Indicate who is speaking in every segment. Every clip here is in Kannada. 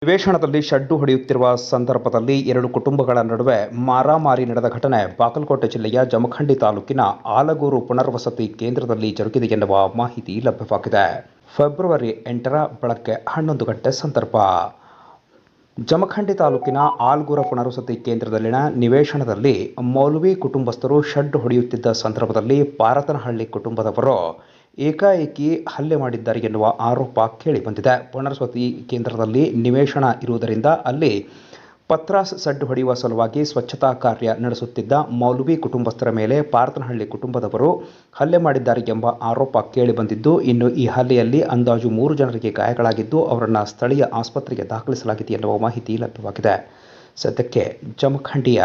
Speaker 1: ನಿವೇಶನದಲ್ಲಿ ಶೆಡ್ಡು ಹೊಡೆಯುತ್ತಿರುವ ಸಂದರ್ಭದಲ್ಲಿ ಎರಡು ಕುಟುಂಬಗಳ ನಡುವೆ ಮಾರಾಮಾರಿ ನಡೆದ ಘಟನೆ ಬಾಗಲಕೋಟೆ ಜಿಲ್ಲೆಯ ಜಮಖಂಡಿ ತಾಲೂಕಿನ ಆಲಗೂರು ಪುನರ್ವಸತಿ ಕೇಂದ್ರದಲ್ಲಿ ಜರುಗಿದೆ ಎನ್ನುವ ಮಾಹಿತಿ ಲಭ್ಯವಾಗಿದೆ. ಫೆಬ್ರವರಿ 8ರ ಬೆಳಗ್ಗೆ 11 ಗಂಟೆ ಸಂದರ್ಭ. ಜಮಖಂಡಿ ತಾಲೂಕಿನ ಆಲಗೂರು ಪುನರ್ವಸತಿ ಕೇಂದ್ರದಲ್ಲಿನ ನಿವೇಶನದಲ್ಲಿ ಮೌಲ್ವಿ ಕುಟುಂಬಸ್ಥರು ಶೆಡ್ ಹೊಡೆಯುತ್ತಿದ್ದ ಸಂದರ್ಭದಲ್ಲಿ ಪಾರತನಹಳ್ಳಿ ಕುಟುಂಬದವರು ಏಕಾಏಕಿ ಹಲ್ಲೆ ಮಾಡಿದ್ದಾರೆ ಎನ್ನುವ ಆರೋಪ ಕೇಳಿಬಂದಿದೆ. ಪುನರ್ವಸತಿ ಕೇಂದ್ರದಲ್ಲಿ ನಿವೇಶನ ಇರುವುದರಿಂದ ಅಲ್ಲಿ ಪತ್ರಾಸ್ ಸೆಡ್ ಹೊಡೆಯುವ ಸಲುವಾಗಿ ಸ್ವಚ್ಛತಾ ಕಾರ್ಯ ನಡೆಸುತ್ತಿದ್ದ ಮೌಲ್ವಿ ಕುಟುಂಬಸ್ಥರ ಮೇಲೆ ಪಾರತನಹಳ್ಳಿ ಕುಟುಂಬದವರು ಹಲ್ಲೆ ಮಾಡಿದ್ದಾರೆ ಎಂಬ ಆರೋಪ ಕೇಳಿಬಂದಿದ್ದು, ಇನ್ನು ಈ ಹಲ್ಲೆಯಲ್ಲಿ ಅಂದಾಜು 3 ಜನರಿಗೆ ಗಾಯಗಳಾಗಿದ್ದು ಅವರನ್ನು ಸ್ಥಳೀಯ ಆಸ್ಪತ್ರೆಗೆ ದಾಖಲಿಸಲಾಗಿದೆ ಎನ್ನುವ ಮಾಹಿತಿ ಲಭ್ಯವಾಗಿದೆ. ಸದ್ಯಕ್ಕೆ ಜಮಖಂಡಿಯ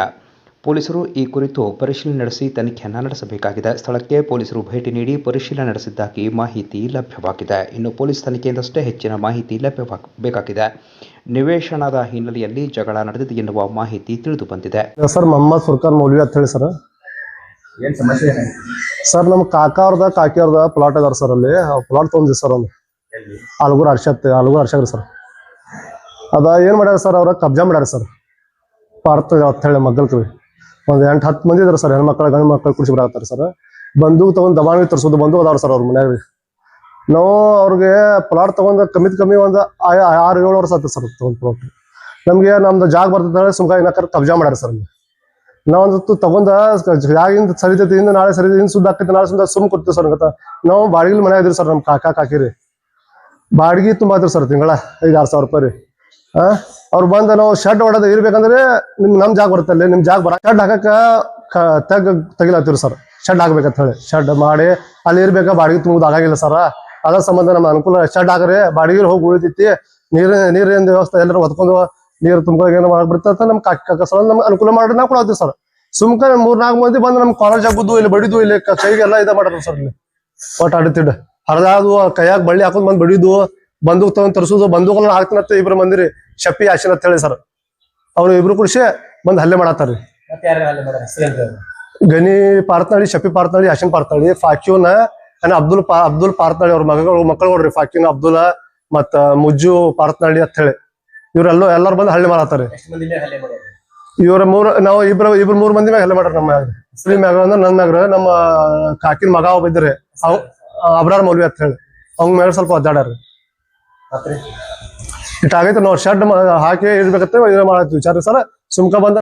Speaker 1: ಪೊಲೀಸರು ಈ ಕುರಿತು ಪರಿಶೀಲನೆ ನಡೆಸಿ ತನಿಖೆಯನ್ನು ನಡೆಸಬೇಕಾಗಿದೆ. ಸ್ಥಳಕ್ಕೆ ಪೊಲೀಸರು ಭೇಟಿ ನೀಡಿ ಪರಿಶೀಲನೆ ನಡೆಸಿದ್ದಾಗಿ ಮಾಹಿತಿ ಲಭ್ಯವಾಗಿದೆ. ಇನ್ನು ಪೊಲೀಸ್ ತನಿಖೆಯಿಂದಷ್ಟೇ ಹೆಚ್ಚಿನ ಮಾಹಿತಿ ಲಭ್ಯವಾಗಬೇಕಾಗಿದೆ. ನಿವೇಶನದ ಹಿನ್ನೆಲೆಯಲ್ಲಿ ಜಗಳ ನಡೆದಿದೆ ಎನ್ನುವ ಮಾಹಿತಿ ತಿಳಿದು ಬಂದಿದೆ.
Speaker 2: ಸರ್ ಮೊಹಮ್ಮದ್ ಫುರ್ಕಾನ್ ಮೌಲ್ವಿ ಅಂತ ಹೇಳಿ ಸರ್.
Speaker 3: ಏನ್ ಸಮಸ್ಯೆ?
Speaker 2: ಸರ್ ನಮ್ಮ ಕಾಕಾ ಅವ್ರದ ಕಾಕಿ ಅವ್ರದ ಪ್ಲಾಟ್ ಅದಾರ ಸರ್. ಅಲ್ಲಿ ಪ್ಲಾಟ್ ತೊಗೊಂಡಿ ಸರ್. ಒಂದು ಆಲಗೂರು ಅರ್ಷಕ್ ಸರ್. ಅದ ಏನ್ ಮಾಡ್ಯಾರ ಸರ್, ಅವ್ರ ಕಬ್ಜಾ ಮಾಡ್ಯಾರ ಸರ್. ಪಾರ್ಥ ಅಂತ ಹೇಳಿ ಮಗ್ಗಲ್ಕಿ ಒಂದು 8-10 ಮಂದಿ ಇದಾರೆ ಸರ್. ಹೆಣ್ಮಕ್ಳು ಗಂಡು ಮಕ್ಕಳು ಕುಡಿಸಿ ಬರತ್ತಾರೆ ಸರ್. ಬಂದೂಕ್ ತಗೊಂಡ್ ದಬಾಣಿ ತರ್ಸೋದು ಬಂದೂಕ್ ಅದಾವ್ರ ಸರ್ ಅವ್ರ ಮನ್ಯಾಗ. ನಾವು ಅವ್ರಿಗೆ ಪ್ಲಾಟ್ ತಗೊಂಡ್ ಕಮ್ಮಿ ಒಂದು 6-7 ವರ್ಷ ಆಯ್ತು ಸರ್ ತಗೊಂಡ್ ಪ್ಲಾಟ್. ನಮ್ಗೆ ನಮ್ದು ಜಾಗ ಬರ್ತದೆ ಸುಮ್ಕ ಏನಕ್ಕಾರ ಕಬ್ಜಾ ಮಾಡ್ಯಾರ ಸರ್. ನಾವೊಂದು ತಗೊಂಡ ಜಾಗಿಂದ ಸರಿತೈತಿ, ಇಂದ ನಾಳೆ ಸರಿತೈತಿ, ಇನ್ನು ಸುದ್ದ ಆಕೈತಿ, ನಾಳೆ ಸುದ್ದ ಸುಮ್ ಕೊಡ್ತೀವಿ ಸರ್. ನಾವು ಬಾಡಿಗೆ ಮನೆ ಇದ್ರಿ ಸರ್. ನಮ್ ಕಾಕಾ ಕಾಕಿರಿ ಬಾಡಿಗೆ ತುಂಬ ಆದ್ರಿ ಸರ್. ತಿಂಗಳ 5-6 ಸಾವಿರ ರೂಪಾಯಿ ರೀ. ಅವ್ರು ಬಂದ ನಾವು ಶೆಡ್ ಹೊಡೆದ ಇರ್ಬೇಕಂದ್ರೆ ನಮ್ ಜಾಗ ಬರುತ್ತಲ್ಲಿ, ನಿಮ್ ಜಾಗ ಬರ ಶೆಡ್ ಹಾಕಕ್ಕ ತೆಗಿಲತ್ತೀವ್ರಿ ಸರ್. ಶೆಡ್ ಹಾಕ್ಬೇಕಂತ ಹೇಳಿ ಶೆಡ್ ಮಾಡಿ ಅಲ್ಲಿ ಇರ್ಬೇಕ. ಬಾಡಿಗೆ ತುಂಬುದು ಆಗಾಗಿಲ್ಲ ಸರ್. ಅದ್ರ ಸಂಬಂಧ ನಮ್ಮ ಅನುಕೂಲ ಶೆಡ್ ಹಾಕ್ರಿ, ಬಾಡಿಗೆ ಹೋಗಿ ಉಳಿತೈತಿ. ನೀರಿನ ವ್ಯವಸ್ಥೆ ಎಲ್ಲರೂ ಹೊತ್ಕೊಂಡು ನೀರು ತುಂಬ ಏನೋ ಮಾಡ್ಬಿಡ್ತ ನಮ್ ಕಾಕ ಸಲ ನಮ್ಗೆ ಅನುಕೂಲ ಮಾಡಿ ನಾವು ಕೊಡತ್ತೀವಿ ಸರ್. ಸುಮ್ಕ 3-4 ಮಂದಿ ಬಂದು ನಮ್ ಕಾಲೇಜ್ ಆಗುದು, ಇಲ್ಲಿ ಬಡಿದು, ಇಲ್ಲಿ ಕೈಗೆಲ್ಲ ಇದ ಮಾಡ್ರ ಸರ್. ಇಲ್ಲಿ ಒಟ್ಟು ಅಡಿತಿಡ್ ಹರಿದಾದು ಕೈಯಾಗ ಬಳ್ಳಿ ಹಾಕೊಂಡ್ ಬಂದ್ ಬಡಿದು, ಬಂದೂಕ್ ತಗೊಂಡ್ ತರ್ಸುದು, ಬಂದೂಕಲ್ಲ ಹಾಕ್ತಿನತ್ತ 2 ಮಂದಿರಿ ಶಪ್ಪಿ ಯಾಶಿನ್ ಅಂತ ಹೇಳಿ ಸರ್. ಅವ್ರು 2 ಕುಡಿಸಿ ಬಂದ್ ಹಲ್ಲೆ ಮಾಡತ್ತಾರ್ರಿ. ಗನಿ ಪಾರ್ತನಾಳಿ, ಶಪ್ಪಿ ಪಾರ್ತನಾಳಿ, ಯಾಶಿನ್ ಪಾರ್ತನಾಳಿ, ಫಾಕ್ಯೂನ್ ಅಬ್ದುಲ್ ಪಾರ್ತನಾಳಿ ಅವ್ರ ಮಕ್ಕಳು ನೋಡ್ರಿ. ಫಾಕ್ಯೂನ್ ಅಬ್ದುಲ್ ಮತ್ತ ಮುಜ್ಜು ಪಾರ್ತನಾಳಿ ಅಂತ ಹೇಳಿ ಎಲ್ಲರೂ ಬಂದು ಹಲ್ಲೆ ಮಾಡತ್ತಾರ್ರಿ. ಇವ್ರ ನಾವು ಇಬ್ರು 3 ಮಂದಿ ಮ್ಯಾಗ ಹಲ್ಲೆ ಮಾಡ್ರಿ. ನಮ್ಮ ಸ್ತ್ರೀ ಮ್ಯಾಗ ಅಂದ್ರೆ ನನ್ನ ಮ್ಯಾಗ್ರ ನಮ್ಮ ಕಾಕಿನ ಮಗ ಒಬ್ಬ ಇದ್ರಿ, ಅಬ್ರಾರ್ ಮೌಲ್ವಿ ಅಂತ ಹೇಳಿ. ಅವ್ನ ಮ್ಯಾಗ ಸ್ವಲ್ಪ ಒದ್ದಾಡ್ರಿ. ಇಟ್ಟಾಗೈತೆ ನಾವು ಶೆಡ್ ಹಾಕಿ ಇರ್ಬೇಕಂತ ಮಾಡತ್ತೀವಿ ವಿಚಾರ ಸರ್. ಸುಮ್ಕ ಬಂದ